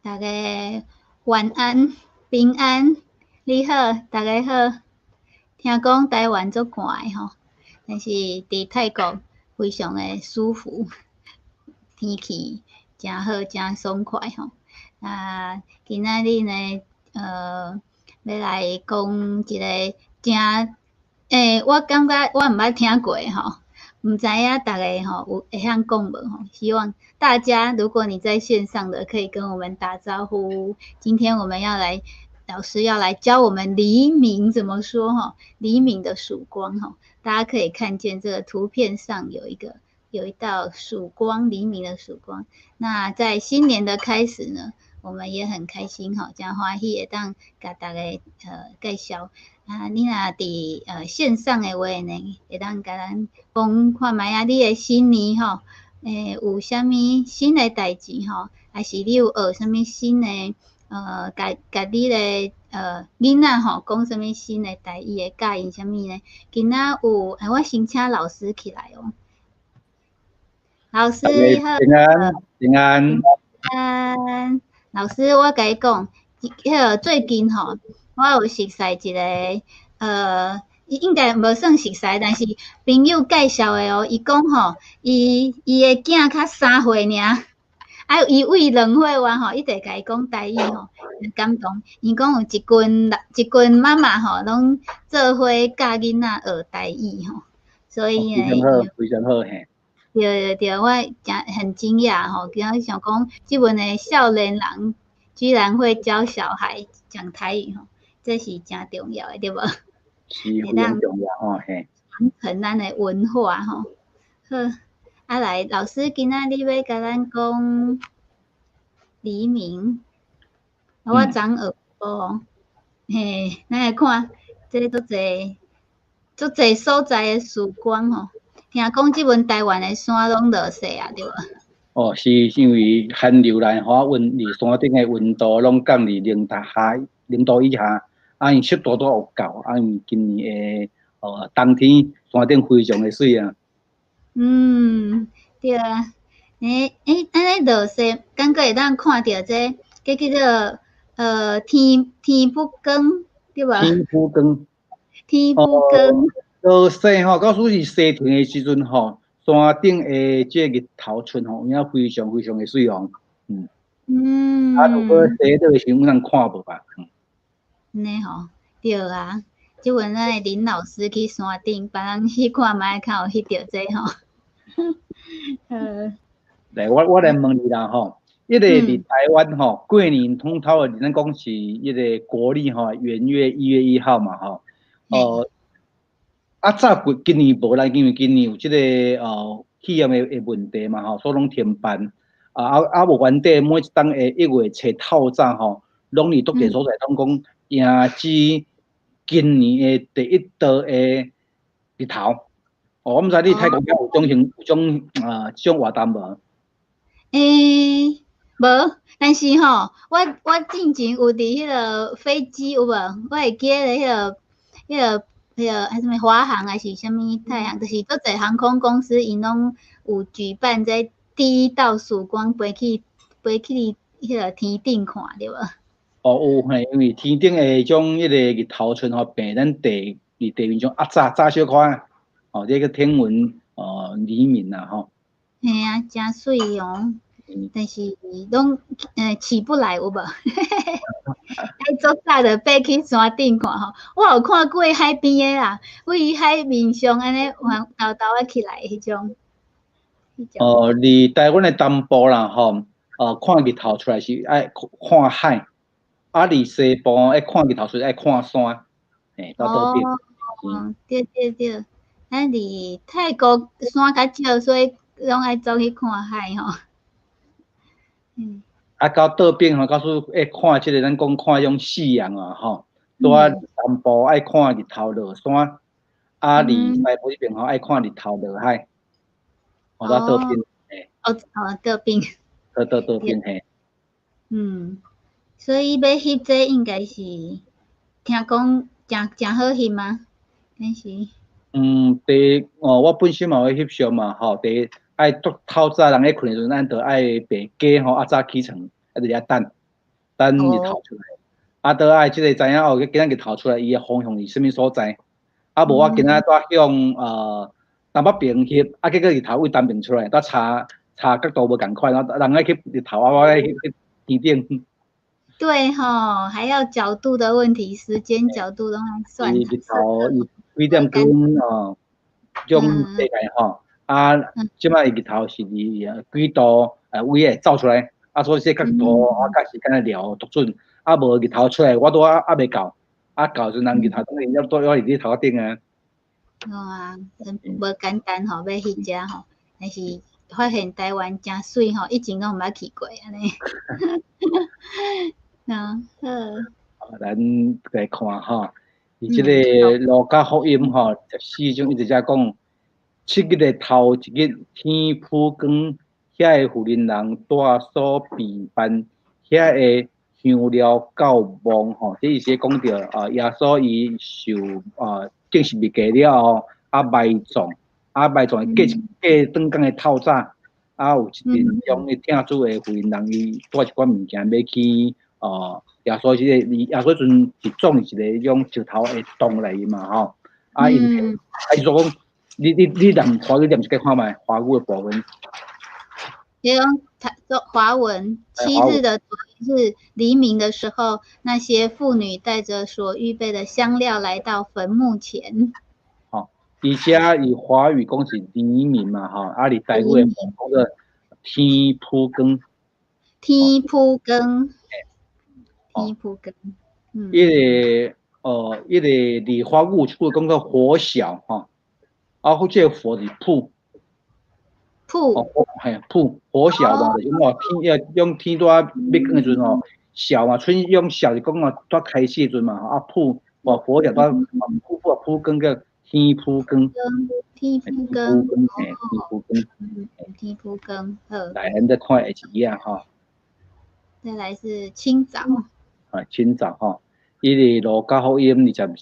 大家晚安，平安，你好，大家好。听讲台湾足寒的吼，但是伫泰国非常的舒服，天气真好，真爽快吼。今仔日呢，要来讲一个真我感觉我毋捌听过吼，毋知影大家吼有会晓讲无吼？希望大家如果你在线上的，可以跟我们打招呼。今天我们老师要来教我们黎明怎么说哈？黎明的曙光哈，大家可以看见这个图片上有一道曙光，黎明的曙光。那在新年的开始呢，我们也很开心哈，真欢喜会当甲大家介绍。你若伫线上的话呢，会当甲咱讲看觅啊，你的新年吼，有啥物新的代志吼，还是你有学啥物新的甲你的囡仔吼讲啥物新的代志会教因啥物呢？今仔有，我先请老师起来哦。老师你好，平安平安。老师，我甲你讲，最近吼，我有熟悉一个应该无算熟悉，但是朋友介绍的哦。伊讲吼，伊的囝较3岁尔，伊为2岁完吼，一直甲伊讲台语吼，感动。伊讲有一群妈妈吼，拢做伙教囡仔学台语吼，所以呢，非常好，非常好嘿。对，我很惊讶吼，今仔想讲，即阵的少年人居然会教小孩讲台语吼，这是真重要的，对无？是非常重要吼嘿。传承咱的文化吼。好，来，老师今仔日要甲咱讲黎明，我昨学过，嘿，咱来看，这足侪所在的曙光吼。听讲即阵台湾的山拢落雪啊，对无？是因为寒流来，伫山顶的温度拢降伫0度以下，因湿度都有够，因今年的冬天山顶非常的水啊。对啊，安尼落雪，感觉会当看到这叫做天不光，对吧？天不光。天不光。落雪假使是西天的时阵山顶的这日头村有影非常非常的水哦。如果西落时，有人看无吧？安尼吼，对啊。即阵咱的林老师去山顶，别人去看觅较有翕到这吼。来，我来问你啦吼，迄个伫台湾吼，过年通头的，咱讲是迄个国历元月1月1号嘛吼。早今年无啦，因为今年有即个气炎的问题嘛吼，所以拢停办。无原底每一档的1月初透早吼，拢伫各地所在拢讲迎接今年的第一道的日头。我毋知你泰国有即种活动无？无，但是吼，我之前有伫迄个飞机有无？我会记得迄个什么华航还是啥物太航，就是足侪航空公司因拢有举办这第一道曙光飞去迄个天顶看，对无？有嘿，因为天顶的迄种迄个日头村平咱地面上早小可这个天文黎明啦吼。嘿啊，真水哦！但是拢起不来有无？爱做早的爬去山顶看吼，我有看过海边的啦，位海面上安尼豆豆啊起来迄种。伫台湾的东部啦吼，看日头出来是爱看海，伫西部爱看日头出来爱看山，到倒边。对，咱伫泰国山较少，所以拢爱走去看海吼。到倒边假使爱看即个咱讲看迄种夕阳啊吼，在东部爱看日头落山，伫西部迄边爱看日头落海，到倒边倒边。倒边嘿。所以要翕这应该是听讲真好翕吗？但是。我本身嘛会翕相嘛吼，第一爱透早人咧困的时阵，咱着爱爬鸡吼，早起床，伫遐等。等日头出来。啊，倒爱即个知影哦，今仔日头出来，伊个方向是啥物所在？啊，无我今仔带向东北边翕，啊，结果日头为东边出来，带查角度无共款，然后人爱翕日头，啊，我爱翕天顶。对吼，还要角度的问题，时间角度都要算。日头伊几点钟哦？种世界吼，啊，即摆日头是几度位会照出来，啊，所以说角度啊，甲时间聊足准，啊，无日头出来，我都还未到，啊，到阵人日头当然要多伫日头顶啊。啊，无简单吼，要去遮吼，但是发现台湾真水吼，以前拢毋捌去过安尼。好。咱来看吼，伊即个路加福音吼，14章一直在讲，7日的头一日天曝光，遐个妇人人带所备办，遐个香料到望吼，这意思讲着耶稣伊受正式灭价了后，埋葬过转工的透早，有一阵种的听主的妇人人伊带一寡物件要去耶稣即个耶稣阵是种一个种石头的洞来嘛吼，因说讲你念华语念一个看卖华语的部分。也用华文，7日的头是黎明的时候，那些妇女带着所预备的香料来到坟墓前。而且以华语讲是黎明嘛吼，你台语的讲做天曝光。天曝光。天曝光。迄个理化物出讲做火小吼，或者火是曝。曝火小嘛，就是讲天要用天多要光的阵吼，小嘛，春用小是讲多开始阵嘛，曝火小多曝光个天曝光。天曝光。天曝光。来，咱再看下一页吼。再来是清早。清早吼，伊个路加福音24章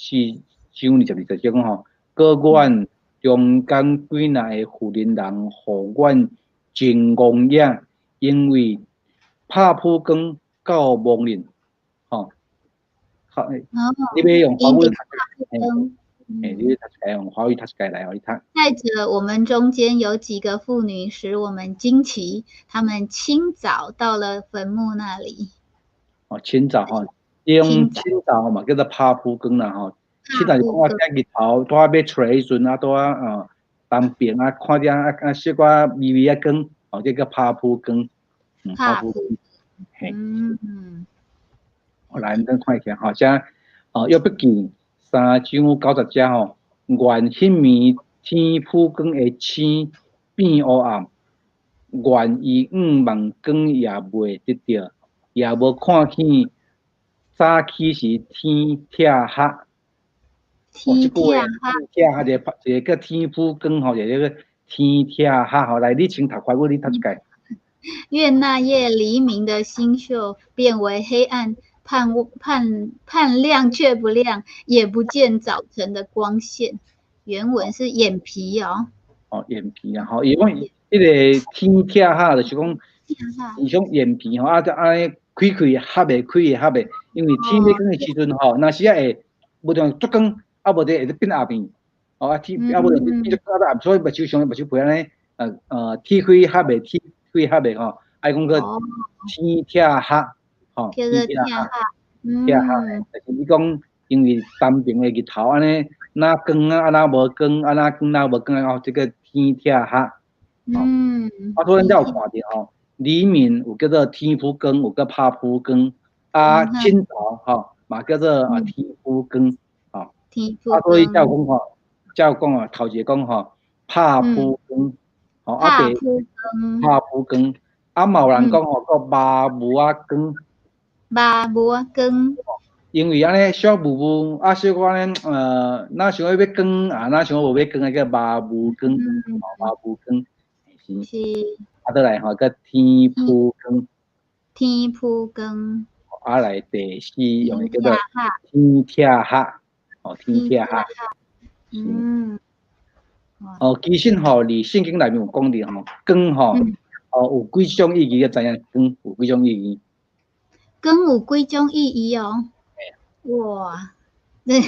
22节讲吼，各阮中间几内个妇人人，互阮真光影，因为拍曝光到亡人，吼。你要用华语读，你读起用华语读起来哦，你读。再者，我们中间有几个妇女使我们惊奇，她们清早到了坟墓那里。清早吼，用清早嘛叫做拍曝光啦吼。清早是讲日头拄要出来迄阵拄东边看点小可微微光，这叫拍曝光。拍曝光。来，咱看一下吼，遮约伯记3章90节吼，愿迄暝天曝光的星变黑暗，愿伊望光也袂得着，也无看见早起时天拆黑。天拆黑，一个天曝光吼，一个天拆黑吼。来，你先读快，你读一解。愿那夜黎明的星宿变为黑暗，盼亮却不亮，也不见早晨的光线。原文是眼皮哦。眼皮啊，吼，伊讲迄个天拆黑就是讲，伊种眼皮吼，安尼开黑袂开袂，因为天要光的时阵吼，那时会无定足光，无定会变暗面，天无定变足暗暗，所以目睭上目睭皮安尼，天开袂，天开袂吼，讲个天拆黑，吼，天拆黑。就是你讲，因为东边的日头安尼，哪光哪无光，哪光哪无光这个天拆黑。所以咱有看到吼，黎明有叫做天曝光，有叫拍曝光，清早吼嘛叫做天曝光，吼。所以才有讲吼，头一个讲吼，拍曝光，吼，拍曝光，嘛有人讲吼，个麻木光。麻木光。因为安尼小雾雾，小可安尼，哪想要光，哪想要无要光，叫麻木光，麻木光。是。倒来吼，个天曝光。天曝光。来第四用叫做天拆黑，天拆黑。其实吼，伫圣经内面有讲到吼，光吼，有几种意义，知影光有几种意义。羹有几种意义哦？哇，这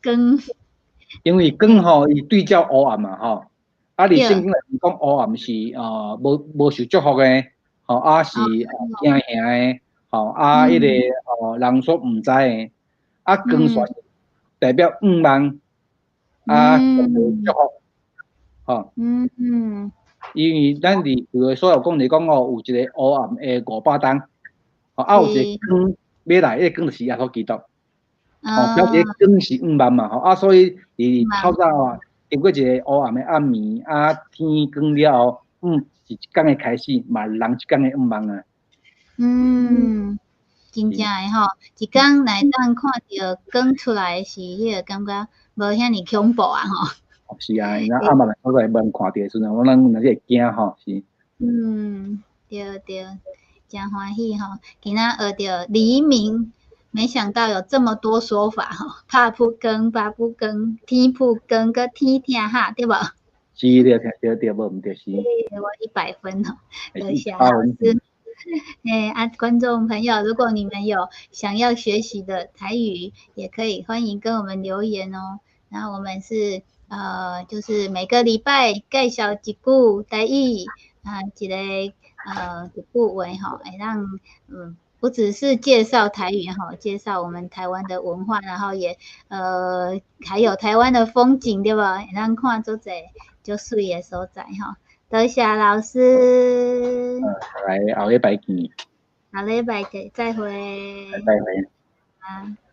羹，因为光吼，伊对照黑暗嘛吼，啊，伫圣对，经内面讲黑暗是无受祝福诶，吼是哦，惊吓诶，吼迄个嗯人所毋知诶，光线嗯代表光芒，代表祝嗯福，吼。嗯，因为咱伫旧诶所有讲讲有一个黑暗诶500灯，有一个是，光要来，迄个光就是耶稣基督。表示啊，光是暗暝嘛，所以伫透蛮，早经过一个黑暗的暗暝，天光了后，是一天的开始，嘛人一天的暗暝啊。嗯，真正是，诶吼，一工内当看着光出来是迄个感觉无遐尼恐怖啊吼。是啊，咱暗暝的所在无人看到的时阵，咱若是会惊吼，是。嗯，对对，真欢喜吼！今仔学着黎明，没想到有这么多说法吼，拍扑更、八扑更、天扑更、个天听哈，对吧？是对，无毋对是，我100分吼，会是多谢老100分。师。观众朋友，如果你们有想要学习的台语，也可以欢迎跟我们留言哦。然后我们是就是每个礼拜介绍一句台语一个一句话吼，会让不只是介绍台语哈，介绍我们台湾的文化，然后也还有台湾的风景，对吧？让看做者就水的所在哈。多谢老师，来后礼拜见，下礼拜再会。拜拜。啊。